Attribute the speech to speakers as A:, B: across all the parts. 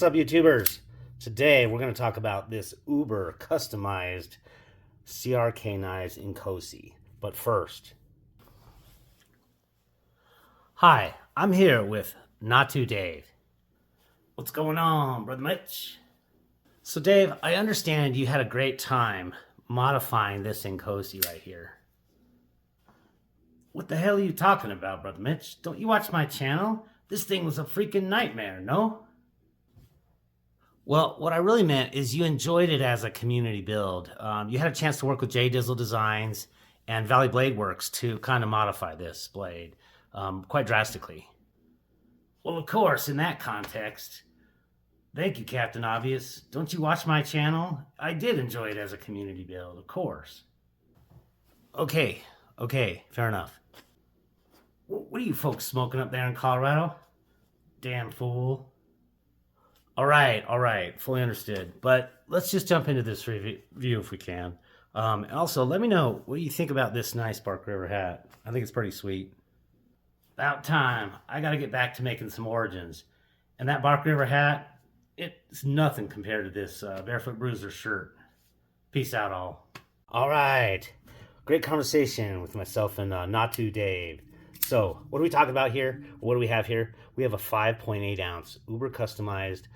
A: up, YouTubers? Today we're going to talk about this uber customized CRK knives Inkosi. But first, hi, I'm here with Natu Dave. What's going on, Brother Mitch? So Dave, I understand you had a great time modifying this Inkosi right here. What the hell are you talking about, Brother Mitch? Don't you watch my channel? This thing was a freaking nightmare, no? Well, what I really meant is you enjoyed it as a community build. You had a chance to work with J Dizzle Designs and Valley Blade Works to kind of modify this blade quite drastically. Well, of course, in that context, thank you, Captain Obvious. Don't you watch my channel? I did enjoy it as a community build, of course. Okay, fair enough. What are you folks smoking up there in Colorado? Damn fool. All right, fully understood. But let's just jump into this review if we can. And also, let me know, what do you think about this nice Bark River hat? I think it's pretty sweet. About time. I got to get back to making some origins. And that Bark River hat, it's nothing compared to this Barefoot Bruiser shirt. Peace out, all. All right. Great conversation with myself and Natu Dave. So, what are we talking about here? What do we have here? We have a 5.8 ounce uber customized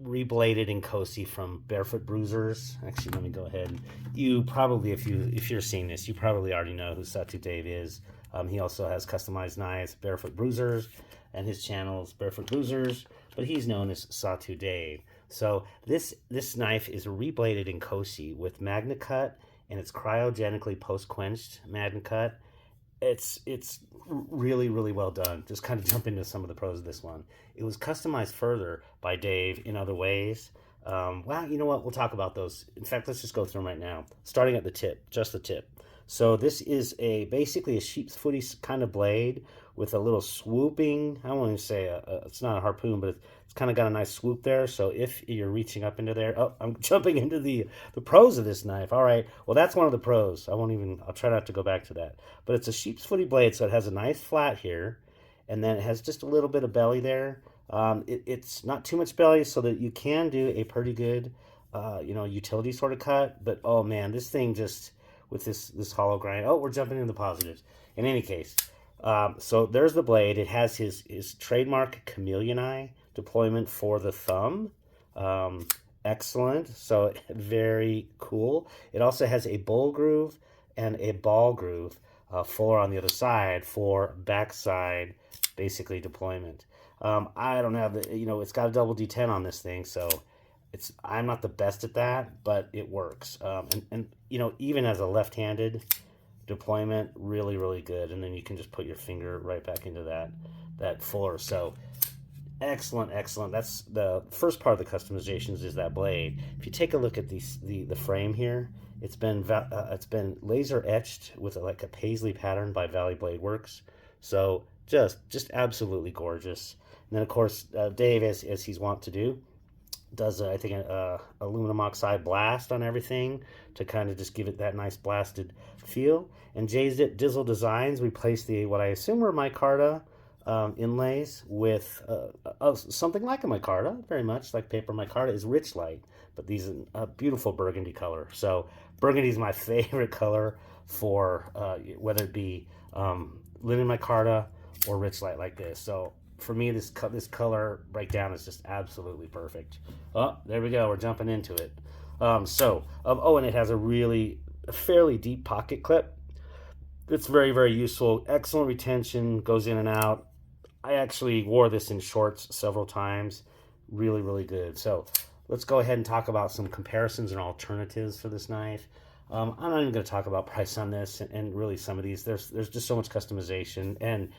A: rebladed Inkosi from Barefoot Bruisers. Actually, let me go ahead. You probably, if you're seeing this, you probably already know who Satu Dave is. He also has customized knives, Barefoot Bruisers, and his channel is Barefoot Bruisers, but he's known as Satu Dave. So this knife is a rebladed Inkosi with MagnaCut, and it's cryogenically post-quenched MagnaCut. It's really well done. Just kind of jump into some of the pros of this one. It was customized further by Dave in other ways. Well, you know what? We'll talk about those. In fact, let's just go through them right now. Starting at the tip, just the tip. So this is basically a sheep's footy kind of blade with a little swooping. I won't even say it's not a harpoon, but it's kind of got a nice swoop there. So if you're reaching up into there, oh, I'm jumping into the pros of this knife. All right, well that's one of the pros. I'll try not to go back to that. But it's a sheep's footy blade, so it has a nice flat here, and then it has just a little bit of belly there. It's not too much belly, so that you can do a pretty good, utility sort of cut. But oh man, this thing just with this hollow grind. Oh, we're jumping into the positives. In any case, so there's the blade. It has his trademark chameleon eye deployment for the thumb. Excellent. So very cool. It also has a bowl groove and a ball groove fuller on the other side for backside, basically deployment. I don't have the, it's got a double D10 on this thing, so I'm not the best at that, but it works. And even as a left-handed deployment, really good. And then you can just put your finger right back into that fuller. So excellent. That's the first part of the customizations, is that blade. If you take a look at the frame here, it's been laser etched with like a paisley pattern by Valley Blade Works. So just absolutely gorgeous. And then of course Dave, as he's wont to do, does I think an aluminum oxide blast on everything to kind of just give it that nice blasted feel. And J Dizzle Designs replaced what I assume were micarta inlays with something like a micarta, very much like paper micarta, is rich light, but these are a beautiful burgundy color. So burgundy is my favorite color for whether it be linen micarta or rich light like this. So for me, this color breakdown is just absolutely perfect. Oh, there we go. We're jumping into it. And it has a fairly deep pocket clip. It's very useful. Excellent retention, goes in and out. I actually wore this in shorts several times. Really good. So let's go ahead and talk about some comparisons and alternatives for this knife. I'm not even going to talk about price on this, and really some of these. There's just so much customization, and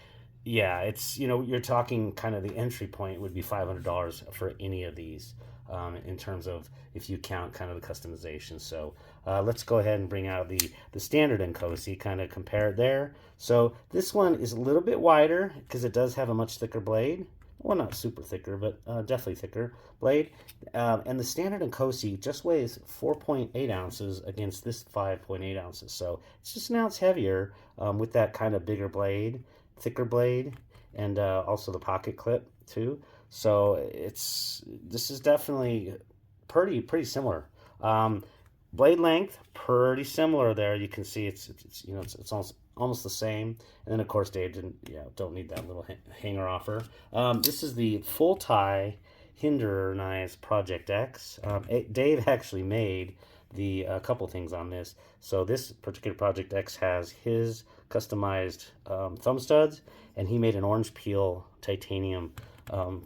A: yeah, it's, you're talking kind of the entry point would be $500 for any of these, in terms of if you count kind of the customization. So let's go ahead and bring out the standard Inkosi, kind of compare it there. So this one is a little bit wider because it does have a much thicker blade. Well, not super thicker, but definitely thicker blade. And the standard Inkosi just weighs 4.8 ounces against this 5.8 ounces. So it's just an ounce heavier with that kind of bigger blade, thicker blade, and also the pocket clip too. So this is definitely pretty similar. Blade length pretty similar there. You can see it's you know it's almost the same. And then of course Dave didn't don't need that little hanger offer. This is the full tie Hinder knives Project X. Dave actually made the couple things on this. So this particular Project X has his customized thumb studs, and he made an orange peel titanium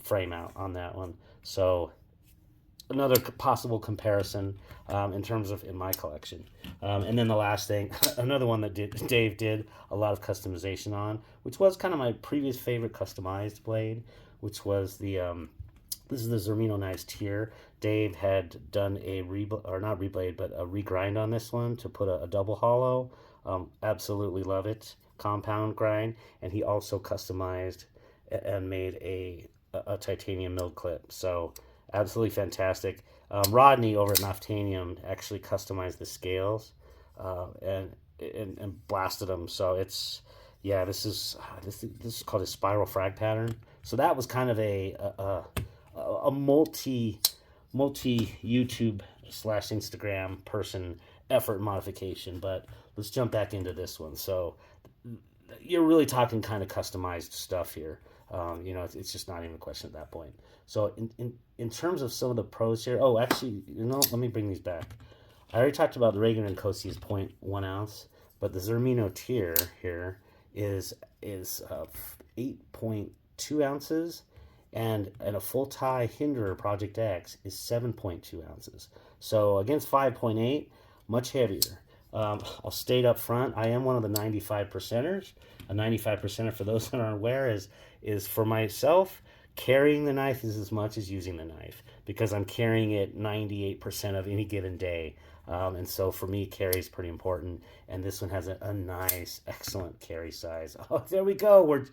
A: frame out on that one. So another possible comparison in terms of in my collection. And then the last thing, another one that Dave did a lot of customization on, which was kind of my previous favorite customized blade, which was the this is the Zermino Knives tier. Dave had done a not reblade, but a regrind on this one to put a double hollow. Absolutely love it. Compound grind, and he also customized and made a titanium milled clip. So absolutely fantastic. Rodney over at Naftanium actually customized the scales and blasted them. So it's this is called a spiral frag pattern. So that was kind of a multi YouTube / Instagram person effort modification. But let's jump back into this one. So you're really talking kind of customized stuff here. It's just not even a question at that point. So in terms of some of the pros here, actually, let me bring these back. I already talked about the regular Inkosi is 0.1 ounce, but the Zermino tier here is 8.2 ounces, and a full tie Hinder Project X is 7.2 ounces. So against 5.8, much heavier. I'll state up front, I am one of the 95 percenters. A 95 percenter, for those that aren't aware, is for myself, carrying the knife is as much as using the knife, because I'm carrying it 98% of any given day. And so for me, carry is pretty important. And this one has a nice, excellent carry size. Oh, there we go.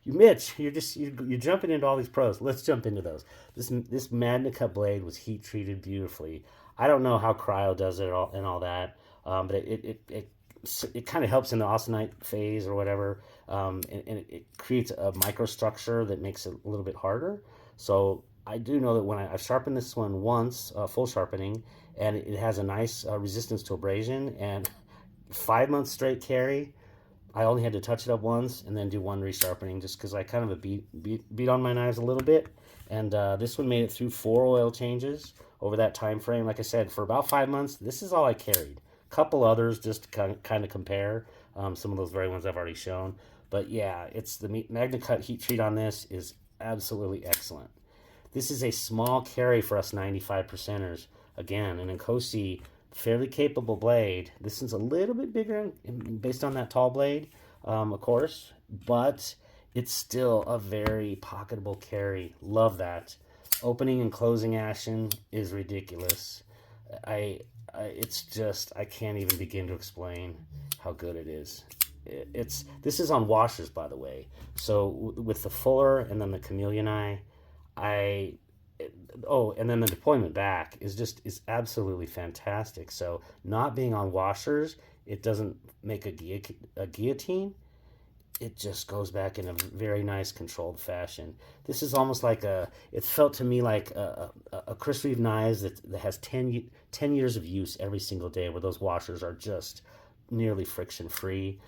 A: Mitch, you're jumping into all these pros. Let's jump into those. This MagnaCut blade was heat treated beautifully. I don't know how cryo does it all and all that, but it kind of helps in the austenite phase or whatever, and it creates a microstructure that makes it a little bit harder. So I do know that when I've sharpened this one once, full sharpening, and it has a nice resistance to abrasion, and 5 months straight carry, I only had to touch it up once and then do one resharpening, just because I kind of beat on my knives a little bit. And this one made it through 4 oil changes over that time frame. Like I said, for about 5 months, this is all I carried. Couple others just to kind of compare, some of those very ones I've already shown. But yeah, it's the MagnaCut heat treat on this is absolutely excellent. This is a small carry for us 95 percenters. Again, an Inkosi fairly capable blade. This one's a little bit bigger based on that tall blade, of course, but it's still a very pocketable carry. Love that. Opening and closing action is ridiculous. It's just, I can't even begin to explain how good it is. This is on washers, by the way. So with the Fuller and then the Chameleon Eye, and then the deployment back is absolutely fantastic. So not being on washers, it doesn't make a guillotine. It just goes back in a very nice controlled fashion. This is almost like it felt to me like a Chris Reeve knives that has 10 years of use every single day, where those washers are just nearly friction free,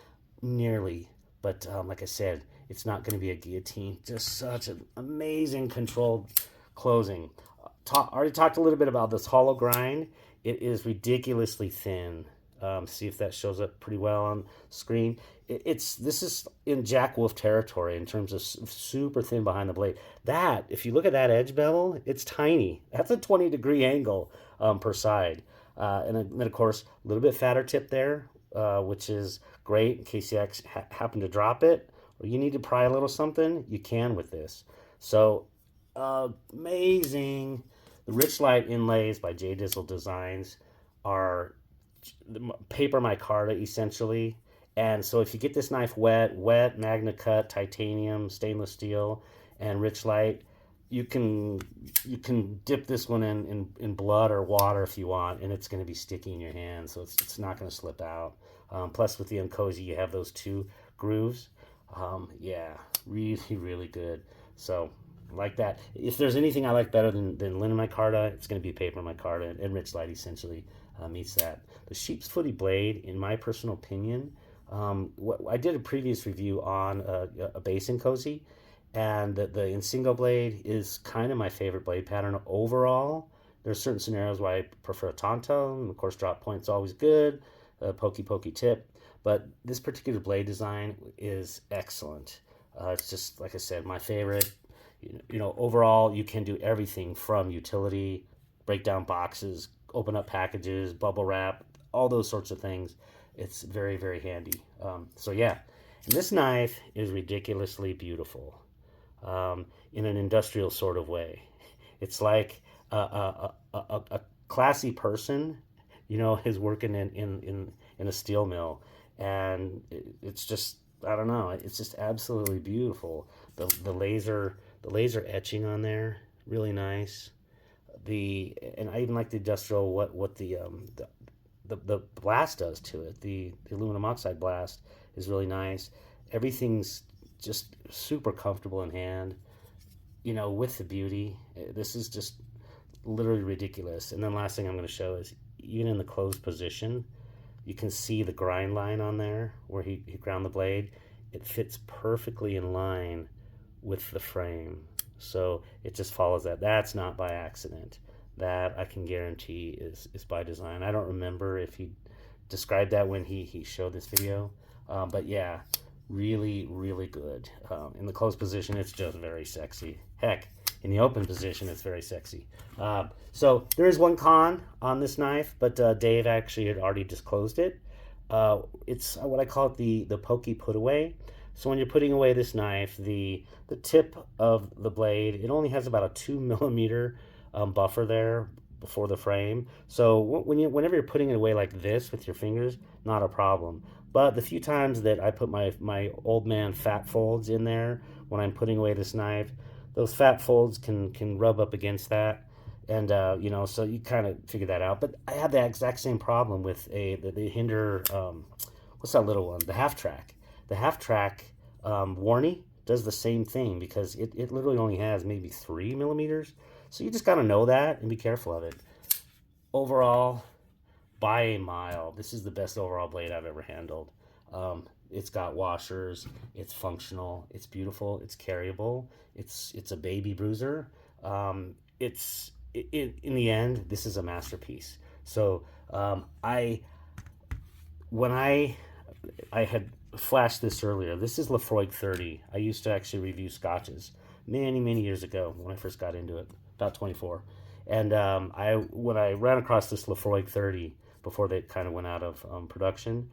A: but like I said, it's not going to be a guillotine. Just such an amazing controlled closing. Already talked a little bit about this hollow grind. It is ridiculously thin. See if that shows up pretty well on screen. This is in Jack Wolf territory in terms of super thin behind the blade. That, if you look at that edge bevel, it's tiny. That's a 20-degree angle per side. And then, of course, a little bit fatter tip there, which is great in case you happen to drop it, or you need to pry a little something, you can with this. So, amazing. The Rich Light inlays by J Dizzle Designs are paper micarta essentially. And so if you get this knife wet MagnaCut, titanium, stainless steel, and Rich Light, you can dip this one in blood or water if you want, and it's going to be sticky in your hand, so it's not going to slip out. Plus with the Inkosi, you have those 2 grooves. Yeah, really good. So like that. If there's anything I like better than linen micarta, it's going to be paper micarta, and rich light essentially meets that. The sheep's footy blade, in my personal opinion, I did a previous review on a base Inkosi, and the Insingo blade is kind of my favorite blade pattern overall. There's certain scenarios where I prefer a Tonto, and of course drop point's always good, a pokey tip, but this particular blade design is excellent. It's just, like I said, my favorite. Overall, you can do everything from utility, break down boxes, open up packages, bubble wrap, all those sorts of things. It's very, very handy. So yeah, and this knife is ridiculously beautiful in an industrial sort of way. It's like a classy person, is working in a steel mill, and it's just, I don't know, it's just absolutely beautiful. The laser etching on there, really nice. And I even like the industrial what the blast does to it. The aluminum oxide blast is really nice. Everything's just super comfortable in hand, with the beauty. This is just literally ridiculous. And then last thing I'm going to show is, even in the closed position, you can see the grind line on there where he ground the blade. It fits perfectly in line with the frame. So it just follows that. That's not by accident. That, I can guarantee, is by design. I don't remember if he described that when he showed this video. But yeah, really, really good. In the closed position, it's just very sexy. Heck, in the open position, it's very sexy. So there is one con on this knife, but Dave actually had already disclosed it. It's what I call it the pokey put away. So when you're putting away this knife, the tip of the blade, it only has about a 2 millimeter buffer there before the frame. So whenever you're putting it away like this with your fingers, not a problem. But the few times that I put my old man fat folds in there when I'm putting away this knife, those fat folds can rub up against that, and so you kind of figure that out. But I had the exact same problem with the Hinder, what's that little one? The half track. The half track Warney does the same thing, because it literally only has maybe 3 millimeters. So you just got to know that and be careful of it. Overall, by a mile, this is the best overall blade I've ever handled. It's got washers, it's functional, it's beautiful, it's carryable, it's a baby bruiser. In the end, this is a masterpiece. So when I had flashed this earlier, this is Lafroig 30. I used to actually review scotches many years ago when I first got into it, about 24. And when I ran across this Lafroig 30 before they kind of went out of production,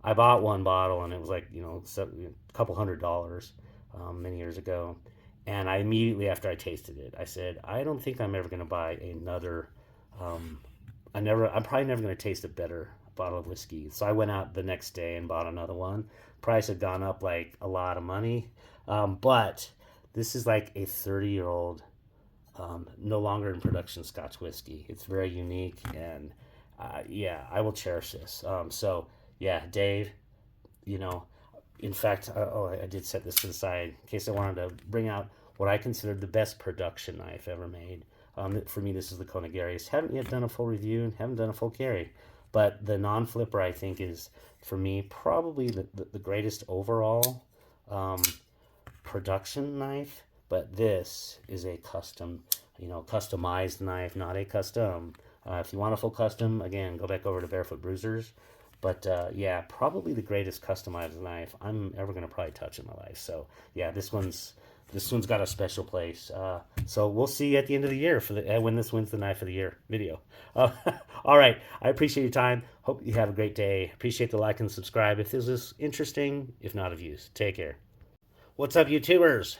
A: I bought one bottle, and it was like, a couple $100 many years ago. And I immediately, after I tasted it, I said, I don't think I'm ever going to buy another. I'm probably never going to taste a better bottle of whiskey. So I went out the next day and bought another one. Price had gone up like a lot of money, but this is like a 30-year-old, no longer in production Scotch whiskey. It's very unique, and yeah, I will cherish this. So yeah, Dave, in fact, I did set this to the side in case I wanted to bring out what I consider the best production knife ever made. For me, this is the Conagarius. Haven't yet done a full review, haven't done a full carry, but the non-flipper, I think, is, for me, probably the greatest overall production knife. But this is a customized knife, not a custom. If you want a full custom, again, go back over to Barefoot Bruisers. But yeah, probably the greatest customized knife I'm ever going to probably touch in my life. So yeah, this one's got a special place. So we'll see at the end of the year when this wins the Knife of the Year video. All right, I appreciate your time. Hope you have a great day. Appreciate the like and subscribe if this is interesting, if not of use. Take care. What's up, YouTubers?